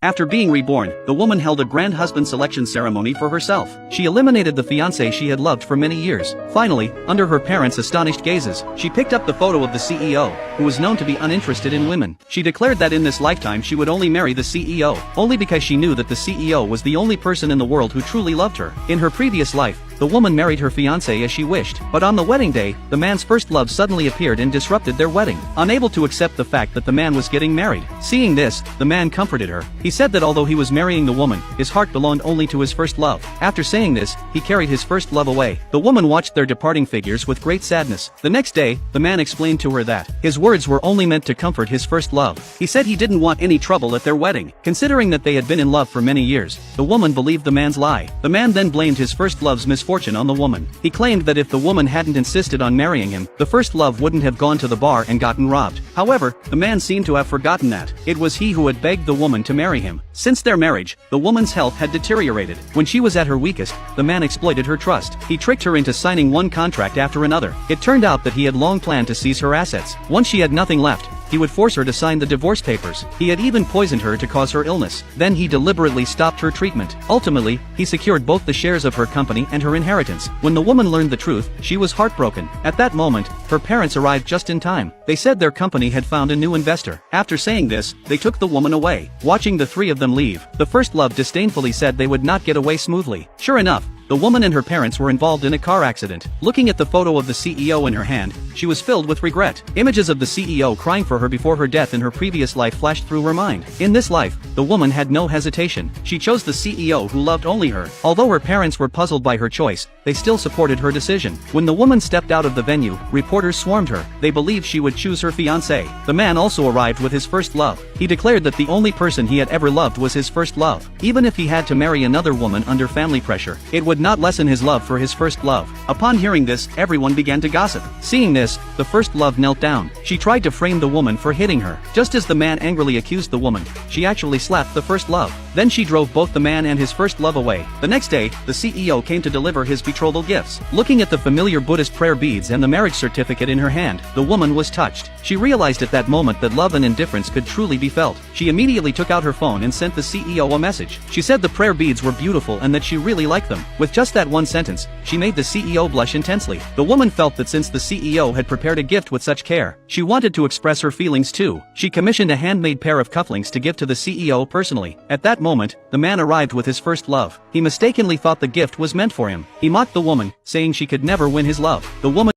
After being reborn, the woman held a grand husband selection ceremony for herself. She eliminated the fiancé she had loved for many years. Finally, under her parents' astonished gazes, she picked up the photo of the CEO, who was known to be uninterested in women. She declared that in this lifetime she would only marry the CEO, only because she knew that the CEO was the only person in the world who truly loved her. In her previous life, the woman married her fiancé as she wished, but on the wedding day, the man's first love suddenly appeared and disrupted their wedding. Unable to accept the fact that the man was getting married. Seeing this, the man comforted her. He said that although he was marrying the woman, his heart belonged only to his first love. After saying this, he carried his first love away. The woman watched their departing figures with great sadness. The next day, the man explained to her that his words were only meant to comfort his first love. He said he didn't want any trouble at their wedding. Considering that they had been in love for many years, the woman believed the man's lie. The man then blamed his first love's misfortune on the woman. He claimed that if the woman hadn't insisted on marrying him, the first love wouldn't have gone to the bar and gotten robbed. However, the man seemed to have forgotten that it was he who had begged the woman to marry him. Since their marriage, the woman's health had deteriorated. When she was at her weakest, the man exploited her trust. He tricked her into signing one contract after another. It turned out that he had long planned to seize her assets. Once she had nothing left, he would force her to sign the divorce papers. He had even poisoned her to cause her illness. Then he deliberately stopped her treatment. Ultimately, he secured both the shares of her company and her inheritance. When the woman learned the truth, she was heartbroken. At that moment, her parents arrived just in time. They said their company had found a new investor. After saying this, they took the woman away. Watching the three of them leave, the first love disdainfully said they would not get away smoothly. Sure enough, the woman and her parents were involved in a car accident. Looking at the photo of the CEO in her hand, she was filled with regret. Images of the CEO crying for her before her death in her previous life flashed through her mind. In this life, the woman had no hesitation. She chose the CEO who loved only her. Although her parents were puzzled by her choice, they still supported her decision. When the woman stepped out of the venue, reporters swarmed her. They believed she would choose her fiancé. The man also arrived with his first love. He declared that the only person he had ever loved was his first love. Even if he had to marry another woman under family pressure, it would not lessen his love for his first love. Upon hearing this, everyone began to gossip. Seeing this, the first love knelt down. She tried to frame the woman for hitting her. Just as the man angrily accused the woman, she actually slapped the first love. Then she drove both the man and his first love away. The next day, the CEO came to deliver his betrothal gifts. Looking at the familiar Buddhist prayer beads and the marriage certificate in her hand, the woman was touched. She realized at that moment that love and indifference could truly be felt. She immediately took out her phone and sent the CEO a message. She said the prayer beads were beautiful and that she really liked them. With just that one sentence, she made the CEO blush intensely. The woman felt that since the CEO had prepared a gift with such care, she wanted to express her feelings too. She commissioned a handmade pair of cufflinks to give to the CEO personally. At that moment, the man arrived with his first love. He mistakenly thought the gift was meant for him. He mocked the woman, saying she could never win his love. The woman